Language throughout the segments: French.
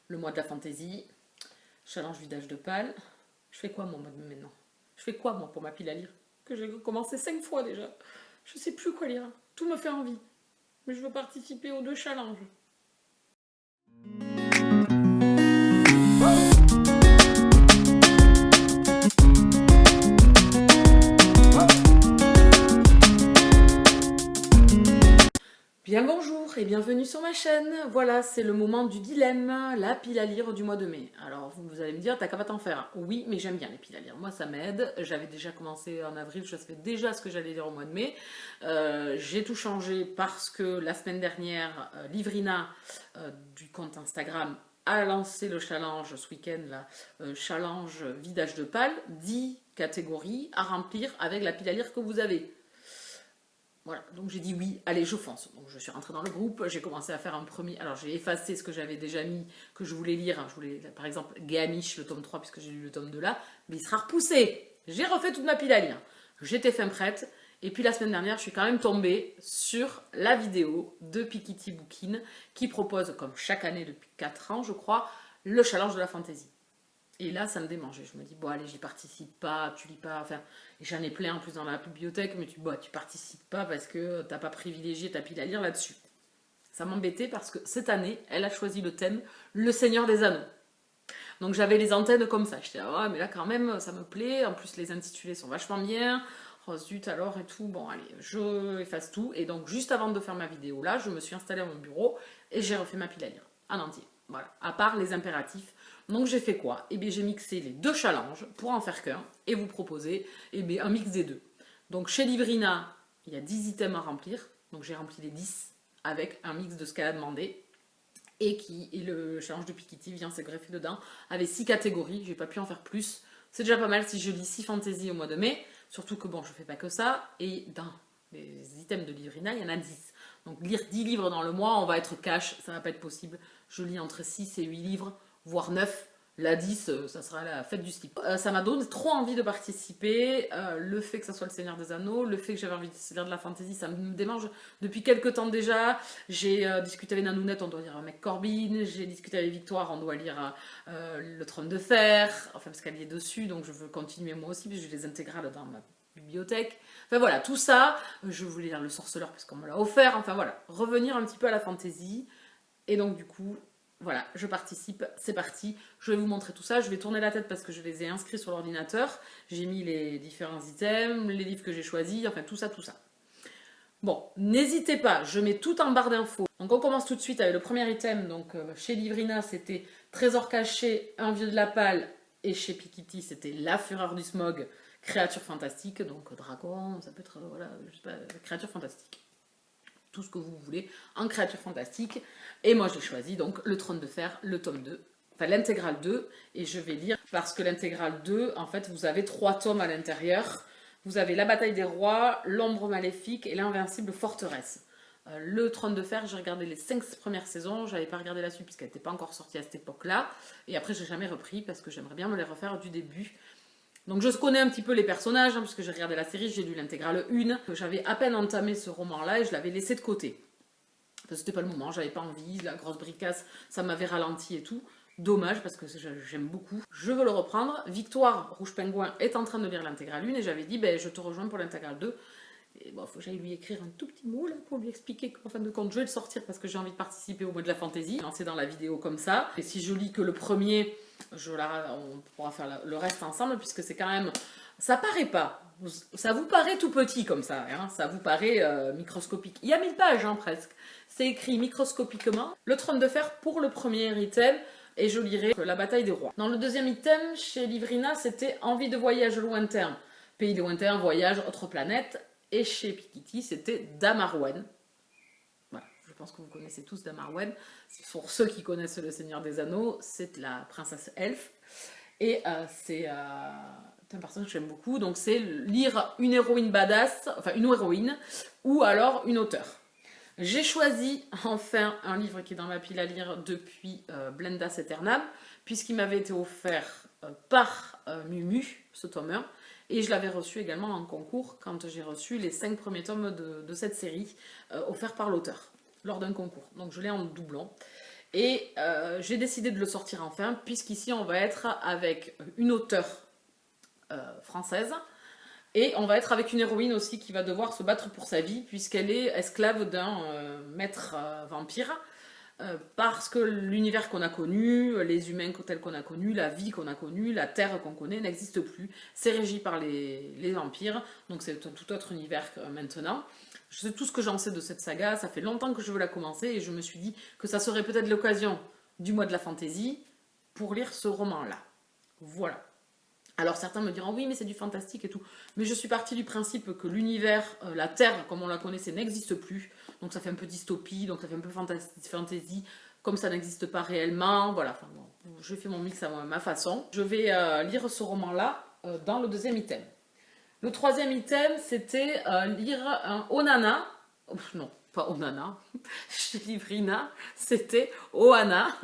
le mois de la fantaisie, challenge vidage de pâle. Je fais quoi moi maintenant? Je fais quoi moi pour ma pile à lire? Que j'ai commencé 5 fois déjà. Je sais plus quoi lire. Tout me fait envie. Mais je veux participer aux 2 challenges. Bien bonjour et bienvenue sur ma chaîne. Voilà, c'est le moment du dilemme, la pile à lire du mois de mai. Alors vous allez me dire, t'as qu'à pas t'en faire. Oui, mais j'aime bien les piles à lire. Moi, ça m'aide. J'avais déjà commencé en avril, je savais déjà ce que j'allais lire au mois de mai. J'ai tout changé parce que la semaine dernière, Livrina du compte Instagram a lancé le challenge ce week-end, challenge vidage de pâle, 10 catégories à remplir avec la pile à lire que vous avez. Voilà, donc j'ai dit oui, allez, je fonce. Donc je suis rentrée dans le groupe, j'ai commencé à faire un premier... Alors j'ai effacé ce que j'avais déjà mis, que je voulais lire. Je voulais, par exemple, Gamish, le tome 3, puisque j'ai lu le tome 2 là, mais il sera repoussé. J'ai refait toute ma pile à lire. J'étais fin prête. Et puis la semaine dernière, je suis quand même tombée sur la vidéo de Piketty Bookin, qui propose, comme chaque année depuis 4 ans, je crois, le challenge de la fantaisie. Et là, ça me démangeait. Je me dis, bon, allez, j'y participe pas, tu lis pas. Enfin, j'en ai plein en plus dans la bibliothèque, mais tu participes pas parce que t'as pas privilégié ta pile à lire là-dessus. Ça m'embêtait parce que cette année, elle a choisi le thème Le Seigneur des Anneaux. Donc j'avais les antennes comme ça. J'étais, ah, mais là, quand même, ça me plaît. En plus, les intitulés sont vachement bien. Oh, zut, alors et tout. Bon, allez, je efface tout. Et donc, juste avant de faire ma vidéo là, je me suis installée à mon bureau et j'ai refait ma pile à lire en entier. Voilà, à part les impératifs. Donc j'ai fait quoi? Eh bien j'ai mixé les 2 challenges pour en faire qu'un et vous proposer un mix des 2. Donc chez Livrina, il y a 10 items à remplir. Donc j'ai rempli les 10 avec un mix de ce qu'elle a demandé. Et le challenge de Piketty vient se greffer dedans avec 6 catégories. J'ai pas pu en faire plus. C'est déjà pas mal si je lis 6 fantasy au mois de mai. Surtout que bon, je fais pas que ça. Et dans les items de Livrina, il y en a 10. Donc lire 10 livres dans le mois, on va être cash, ça va pas être possible. Je lis entre 6 et 8 livres, voire 9. La 10, ça sera la fête du slip. Ça m'a donné trop envie de participer. Le fait que ça soit le Seigneur des Anneaux, le fait que j'avais envie de lire de la fantasy, ça me démange depuis quelques temps déjà. J'ai discuté avec Nanounette, on doit lire Mec Corbin. J'ai discuté avec Victoire, on doit lire Le Trône de Fer. Enfin, parce qu'elle y est dessus, donc je veux continuer moi aussi, parce que j'ai les intégrales dans ma bibliothèque. Enfin voilà, tout ça. Je voulais lire Le Sorceleur, parce qu'on me l'a offert. Enfin voilà, revenir un petit peu à la fantasy. Et donc du coup... Voilà, je participe, c'est parti. Je vais vous montrer tout ça. Je vais tourner la tête parce que je les ai inscrits sur l'ordinateur. J'ai mis les différents items, les livres que j'ai choisis, enfin tout ça, tout ça. Bon, n'hésitez pas, je mets tout en barre d'infos. Donc on commence tout de suite avec le premier item. Donc chez Livrina, c'était Trésor caché, Un vieux de la palle. Et chez Piketty, c'était La fureur du smog, créature fantastique. Donc dragon, ça peut être, voilà, je sais pas, créature fantastique. Tout ce que vous voulez en créature fantastique. Et moi, j'ai choisi donc Le Trône de Fer, le tome 2, enfin l'intégrale 2, et je vais lire, parce que l'intégrale 2, en fait, vous avez 3 tomes à l'intérieur. Vous avez La Bataille des Rois, L'Ombre Maléfique et L'Invincible Forteresse. Le Trône de Fer, j'ai regardé les 5 premières saisons, j'avais pas regardé la suite puisqu'elle n'était pas encore sortie à cette époque-là, et après, j'ai jamais repris parce que j'aimerais bien me les refaire du début. Donc je connais un petit peu les personnages, hein, puisque j'ai regardé la série, j'ai lu l'intégrale 1. J'avais à peine entamé ce roman-là et je l'avais laissé de côté. Parce que c'était pas le moment, j'avais pas envie, la grosse bricasse, ça m'avait ralenti et tout. Dommage, parce que j'aime beaucoup. Je veux le reprendre. Victoire Rouge Pingouin est en train de lire l'intégrale 1 et j'avais dit, ben, je te rejoins pour l'intégrale 2. Et bon, faut que j'aille lui écrire un tout petit mot là, pour lui expliquer qu'en fin de compte, je vais le sortir parce que j'ai envie de participer au mois de la fantaisie. Lancer dans la vidéo comme ça. Et si je lis que le premier, on pourra faire le reste ensemble, puisque c'est quand même... Ça paraît pas. Ça vous paraît tout petit comme ça, hein, ça vous paraît microscopique. Il y a 1000 pages hein, presque. C'est écrit microscopiquement. Le Trône de Fer pour le premier item. Et je lirai La Bataille des Rois. Dans le deuxième item, chez Livrina, c'était Envie de voyage lointain. Pays lointain, voyage, autre planète. Et chez Piketty, c'était Dame Arwen. Voilà, je pense que vous connaissez tous Dame Arwen. Pour ceux qui connaissent Le Seigneur des Anneaux, c'est la princesse elfe. Et c'est un personnage que j'aime beaucoup. Donc c'est lire une héroïne badass, enfin une héroïne, ou alors une auteure. J'ai choisi enfin un livre qui est dans ma pile à lire depuis Blendas Aeternam, puisqu'il m'avait été offert par Mumu, ce tome 1. Et je l'avais reçu également en concours quand j'ai reçu les 5 premiers tomes de cette série offerts par l'auteur lors d'un concours. Donc je l'ai en doublon. Et j'ai décidé de le sortir enfin, puisqu'ici on va être avec une auteure française, et on va être avec une héroïne aussi qui va devoir se battre pour sa vie, puisqu'elle est esclave d'un maître vampire. Parce que l'univers qu'on a connu, les humains tels qu'on a connus, la vie qu'on a connue, la terre qu'on connaît n'existe plus. C'est régi par les vampires, donc c'est un tout autre univers maintenant. Je sais tout ce que j'en sais de cette saga, ça fait longtemps que je veux la commencer et je me suis dit que ça serait peut-être l'occasion du mois de la fantaisie pour lire ce roman-là. Voilà. Alors certains me diront oui mais c'est du fantastique et tout, mais je suis partie du principe que l'univers, la Terre comme on la connaissait n'existe plus, donc ça fait un peu dystopie, donc ça fait un peu fantasy, comme ça n'existe pas réellement, voilà, enfin, bon, je fais mon mix à ma façon. Je vais lire ce roman-là dans le deuxième item. Le troisième item c'était lire un Onana, non pas Onana, chez Livrina, c'était Ohana.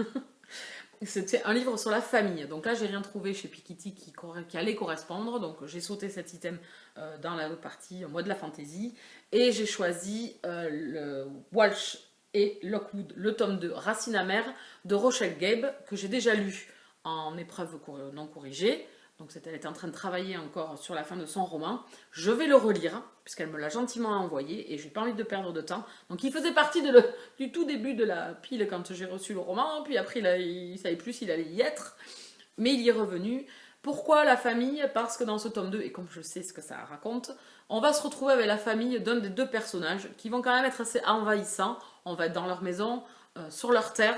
C'était un livre sur la famille. Donc là, j'ai rien trouvé chez Piketty qui allait correspondre. Donc j'ai sauté cet item dans la partie mois de la fantaisie. Et j'ai choisi le Walsh et Lockwood, le tome 2, Racine amère, de Rochelle Gabe, que j'ai déjà lu en épreuve non corrigée. Donc elle était en train de travailler encore sur la fin de son roman. Je vais le relire, puisqu'elle me l'a gentiment envoyé, et j'ai pas envie de perdre de temps. Donc il faisait partie du tout début de la pile quand j'ai reçu le roman, puis après il savait plus s'il allait y être, mais il y est revenu. Pourquoi la famille? Parce que dans ce tome 2, et comme je sais ce que ça raconte, on va se retrouver avec la famille d'un des deux personnages, qui vont quand même être assez envahissants. On va être dans leur maison, sur leur terre.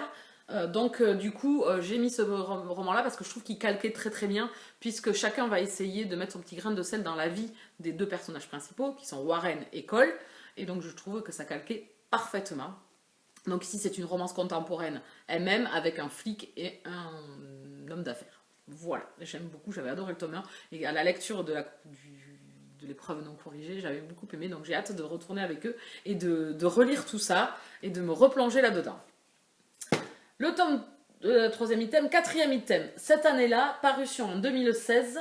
Donc du coup j'ai mis ce roman là parce que je trouve qu'il calquait très très bien, puisque chacun va essayer de mettre son petit grain de sel dans la vie des deux personnages principaux qui sont Warren et Cole, et donc je trouve que ça calquait parfaitement. Donc ici c'est une romance contemporaine elle-même avec un flic et un homme d'affaires. Voilà, j'aime beaucoup, j'avais adoré le tome 1 et à la lecture de l'épreuve non corrigée j'avais beaucoup aimé, donc j'ai hâte de retourner avec eux et de relire tout ça et de me replonger là-dedans. Le tome troisième item, quatrième item, cette année-là, parution en 2016,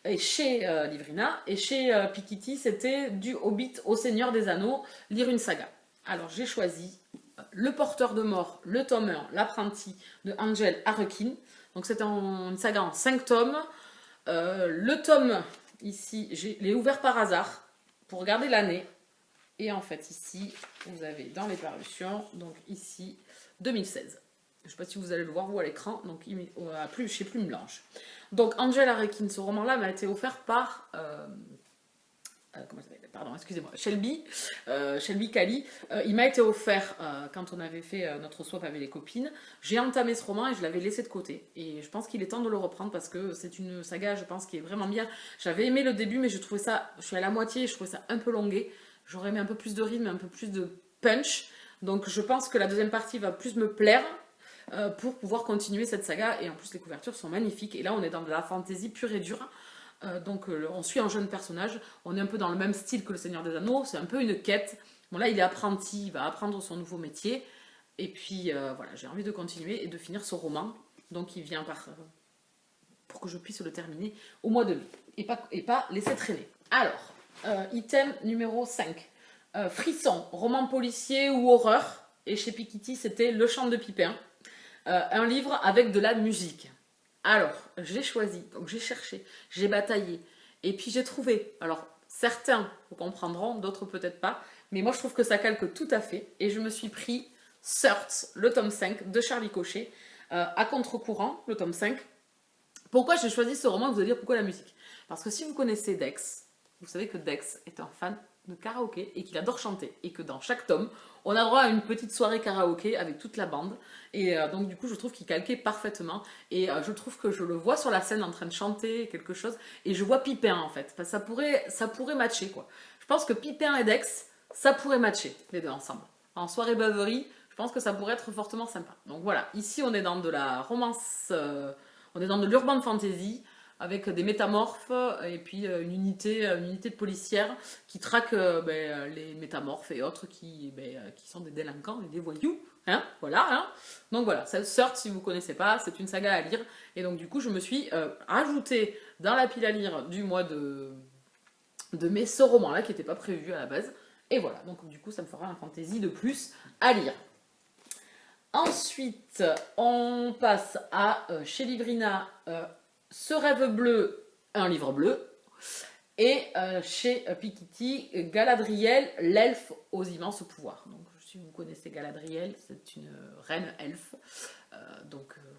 et chez Livrina, et chez Piketty, c'était du Hobbit au Seigneur des Anneaux, lire une saga. Alors j'ai choisi Le Porteur de Mort, le tome 1, L'Apprenti de Angel Arlequin. Donc c'est une saga en 5 tomes. Le tome, ici, je l'ai ouvert par hasard, pour regarder l'année. Et en fait, ici, vous avez dans les parutions, donc ici, 2016. Je ne sais pas si vous allez le voir, vous, à l'écran, donc chez Plume Blanche. Donc, Angel Arlequin, ce roman-là m'a été offert par... comment ça s'appelle? Pardon, excusez-moi. Shelby Cali. Il m'a été offert quand on avait fait notre swap avec les copines. J'ai entamé ce roman et je l'avais laissé de côté. Et je pense qu'il est temps de le reprendre parce que c'est une saga, je pense, qui est vraiment bien. J'avais aimé le début, mais je trouvais ça... Je suis à la moitié et je trouvais ça un peu longué. J'aurais aimé un peu plus de rythme, un peu plus de punch. Donc, je pense que la deuxième partie va plus me plaire. Pour pouvoir continuer cette saga, et en plus les couvertures sont magnifiques, et là on est dans de la fantasy pure et dure, donc on suit un jeune personnage, on est un peu dans le même style que le Seigneur des Anneaux, c'est un peu une quête. Bon là il est apprenti, il va apprendre son nouveau métier, et puis voilà, j'ai envie de continuer et de finir ce roman, donc il vient pour que je puisse le terminer au mois de mai, et pas laisser traîner. Alors, item numéro 5, Frisson, roman policier ou horreur, et chez Piketty c'était Le Chant de Pipin. Un livre avec de la musique. Alors, j'ai choisi, donc j'ai cherché, j'ai bataillé, et puis j'ai trouvé. Alors, certains vous comprendront, d'autres peut-être pas, mais moi je trouve que ça calque tout à fait, et je me suis pris Search, le tome 5 de Charlie Cochet, à contre-courant, le tome 5. Pourquoi j'ai choisi ce roman? Vous allez dire pourquoi la musique? Parce que si vous connaissez Dex, vous savez que Dex est un fan de karaoké et qu'il adore chanter, et que dans chaque tome, on a droit à une petite soirée karaoké avec toute la bande, et donc du coup je trouve qu'il calquait parfaitement, et je trouve que je le vois sur la scène en train de chanter quelque chose, et je vois Pipin en fait, parce que ça pourrait matcher quoi. Je pense que Pipin et Dex, ça pourrait matcher les deux ensemble. En soirée beuverie, je pense que ça pourrait être fortement sympa. Donc voilà, ici on est dans de la romance, on est dans de l'urban fantasy, avec des métamorphes et puis une unité de policières qui traquent les métamorphes et autres qui sont des délinquants et des voyous. Hein, voilà, hein. Donc voilà, Search, si vous ne connaissez pas, c'est une saga à lire. Et donc du coup, je me suis rajouté dans la pile à lire du mois de mai ce roman-là qui n'était pas prévu à la base. Et voilà, donc du coup, ça me fera un fantasy de plus à lire. Ensuite, on passe à chez Livrina, Ce rêve bleu, un livre bleu. Et chez Piketty, Galadriel, l'elfe aux immenses pouvoirs. Donc, si vous connaissez Galadriel, c'est une reine elfe.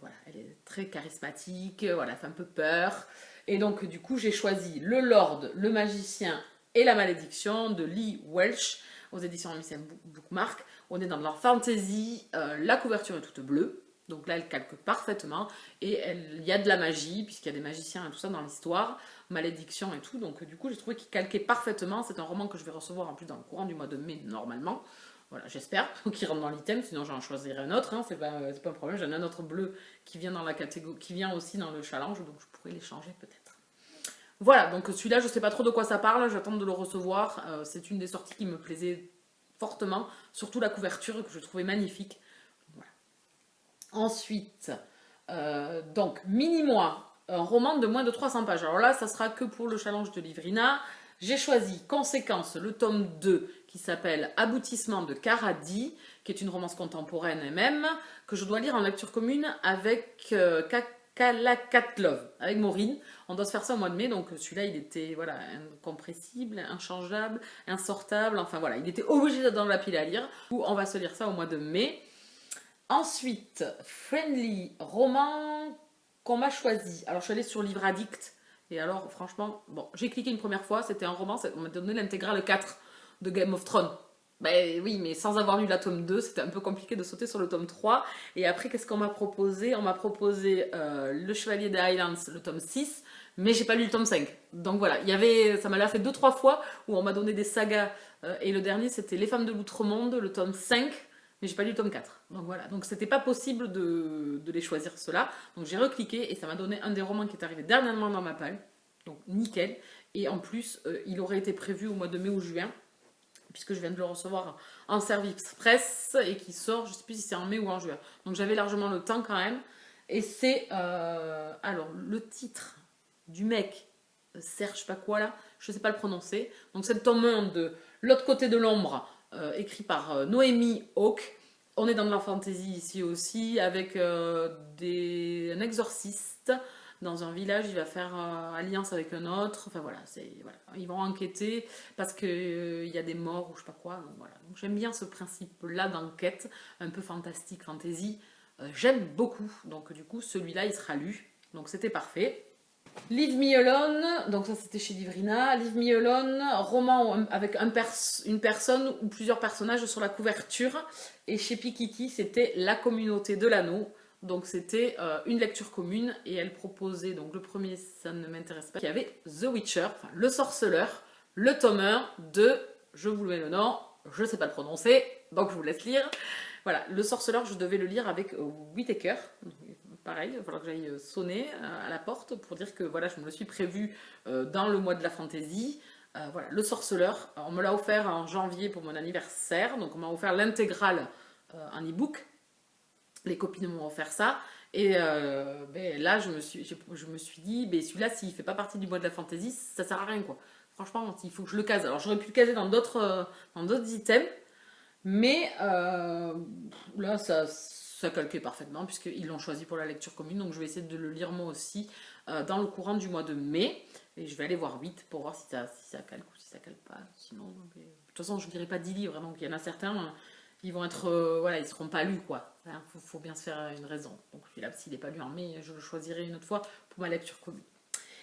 Voilà, elle est très charismatique, voilà, elle fait un peu peur. Et donc, du coup, j'ai choisi Le Lord, le magicien et la malédiction de Lee Welch aux éditions Missing Bookmark. On est dans de la fantasy, la couverture est toute bleue. Donc là, elle calque parfaitement. Et il y a de la magie, puisqu'il y a des magiciens et tout ça dans l'histoire, malédiction et tout. Donc du coup, j'ai trouvé qu'il calquait parfaitement. C'est un roman que je vais recevoir en plus dans le courant du mois de mai, normalement. Voilà, j'espère qu'il rentre dans l'item, sinon j'en choisirai un autre. Hein, c'est pas un problème. J'en ai un autre bleu qui vient dans la catégorie, qui vient aussi dans le challenge, donc je pourrais l'échanger peut-être. Voilà, donc celui-là, je sais pas trop de quoi ça parle. J'attends de le recevoir. C'est une des sorties qui me plaisait fortement, surtout la couverture que je trouvais magnifique. Ensuite, donc, Mini-moi, un roman de moins de 300 pages. Alors là, ça sera que pour le challenge de Livrina. J'ai choisi Conséquence, le tome 2, qui s'appelle Aboutissement de Karadi, qui est une romance contemporaine même, que je dois lire en lecture commune avec Kalakatlov, avec Maureen. On doit se faire ça au mois de mai, donc celui-là, il était voilà, incompressible, inchangeable, insortable, enfin voilà, il était obligé d'être dans la pile à lire. On va se lire ça au mois de mai. Ensuite, Friendly, roman qu'on m'a choisi. Alors, je suis allée sur Livre Addict. Et alors, franchement, bon, j'ai cliqué une première fois. C'était un roman. On m'a donné l'intégrale 4 de Game of Thrones. Ben oui, mais sans avoir lu la tome 2, c'était un peu compliqué de sauter sur le tome 3. Et après, qu'est-ce qu'on m'a proposé? On m'a proposé Le Chevalier des Highlands, le tome 6. Mais j'ai pas lu le tome 5. Donc voilà, ça m'a fait 2-3 fois où on m'a donné des sagas. Et le dernier, c'était Les Femmes de l'Outre-Monde, le tome 5. Mais j'ai pas lu le tome 4. Donc voilà, donc c'était pas possible de les choisir ceux-là. Donc j'ai recliqué et ça m'a donné un des romans qui est arrivé dernièrement dans ma palle. Donc nickel. Et en plus, il aurait été prévu au mois de mai ou juin, puisque je viens de le recevoir en service presse et qui sort, je sais plus si c'est en mai ou en juin. Donc j'avais largement le temps quand même. Et c'est, alors le titre du mec, Serge pas quoi là, je sais pas le prononcer. Donc c'est le tome 1 de L'autre côté de l'ombre, écrit par Noémie Hawke. On est dans de la fantasy ici aussi, avec un exorciste dans un village. Il va faire alliance avec un autre. Enfin voilà, voilà. Ils vont enquêter parce qu'il y a des morts ou je sais pas quoi. Donc, voilà. Donc, j'aime bien ce principe-là d'enquête, un peu fantastique, fantasy. J'aime beaucoup. Donc du coup, celui-là, il sera lu. Donc c'était parfait. Leave Me Alone, donc ça c'était chez Livrina. Leave Me Alone, roman avec une personne ou plusieurs personnages sur la couverture. Et chez Piketty, c'était La communauté de l'anneau. Donc c'était une lecture commune et elle proposait, donc le premier ça ne m'intéresse pas, il y avait The Witcher, enfin le sorceleur, le tome 1 de, je vous mets le nom, je ne sais pas le prononcer, donc je vous laisse lire. Voilà, le sorceleur, je devais le lire avec Whittaker. Pareil, il va falloir que j'aille sonner à la porte pour dire que voilà, je me le suis prévu dans le mois de la fantaisie. Voilà, le sorceleur, on me l'a offert en janvier pour mon anniversaire, donc on m'a offert l'intégrale en e-book. Les copines m'ont offert ça. Et là, je me suis dit, celui-là, s'il ne fait pas partie du mois de la fantaisie, ça sert à rien, quoi. Franchement, il faut que je le case. Alors, j'aurais pu le caser dans d'autres items, mais là, ça calquait parfaitement, puisqu'ils l'ont choisi pour la lecture commune. Donc, je vais essayer de le lire moi aussi dans le courant du mois de mai. Et je vais aller voir 8 pour voir si ça calque ou si ça calque pas. Sinon, de toute façon, je ne dirais pas 10 livres. Donc, il y en a certains... ils vont être, voilà, ils seront pas lus, quoi. Faut bien se faire une raison. Donc celui-là, s'il n'est pas lu en mai, je le choisirai une autre fois pour ma lecture commune.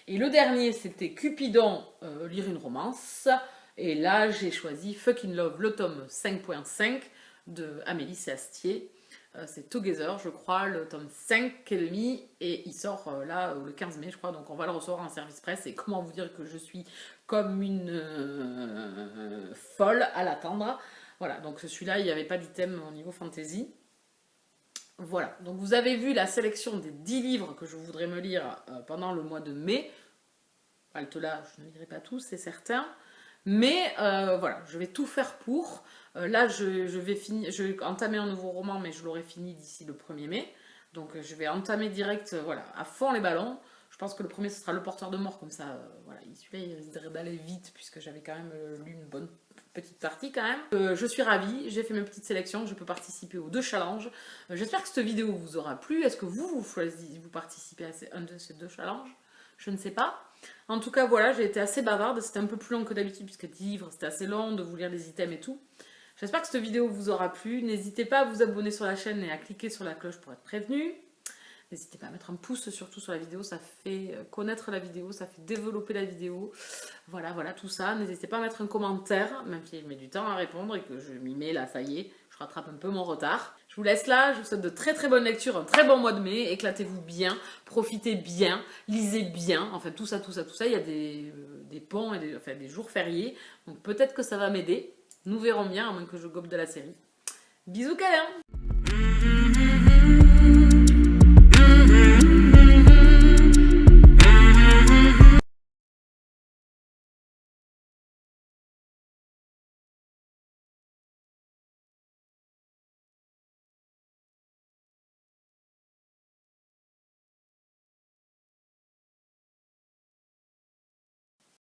Et le dernier, c'était Cupidon, lire une romance. Et là, j'ai choisi Fucking Love, le tome 5.5 de Amélie Séastier. C'est Together, je crois, le tome 5,5. Et il sort là le 15 mai, je crois. Donc on va le recevoir en service presse. Et comment vous dire que je suis comme une folle à l'attendre. Voilà, donc celui-là, il n'y avait pas d'item au niveau fantasy. Voilà, donc vous avez vu la sélection des 10 livres que je voudrais me lire pendant le mois de mai. Halte-là, je ne lirai pas tous, c'est certain. Mais voilà, je vais tout faire pour. Là, je vais entamer un nouveau roman, mais je l'aurai fini d'ici le 1er mai. Donc je vais entamer direct, voilà, à fond les ballons. Je pense que le premier, ce sera Le Porteur de Mort, comme ça, voilà, celui-là, il risquerait d'aller vite, puisque j'avais quand même lu une bonne petite partie quand même. Je suis ravie, j'ai fait mes petites sélections, je peux participer aux 2 challenges. J'espère que cette vidéo vous aura plu. Est-ce que vous participez à un de ces 2 challenges? Je ne sais pas. En tout cas, voilà, j'ai été assez bavarde, c'était un peu plus long que d'habitude, puisque 10 livres, c'était assez long de vous lire les items et tout. J'espère que cette vidéo vous aura plu. N'hésitez pas à vous abonner sur la chaîne et à cliquer sur la cloche pour être prévenu. N'hésitez pas à mettre un pouce surtout sur la vidéo, ça fait connaître la vidéo, ça fait développer la vidéo. Voilà, tout ça. N'hésitez pas à mettre un commentaire, même si je mets du temps à répondre et que je m'y mets là, ça y est, je rattrape un peu mon retard. Je vous laisse là, je vous souhaite de très très bonnes lectures, un très bon mois de mai, éclatez-vous bien, profitez bien, lisez bien, enfin tout ça, il y a des ponts et des jours fériés, donc peut-être que ça va m'aider. Nous verrons bien, à moins que je gobe de la série. Bisous câlins.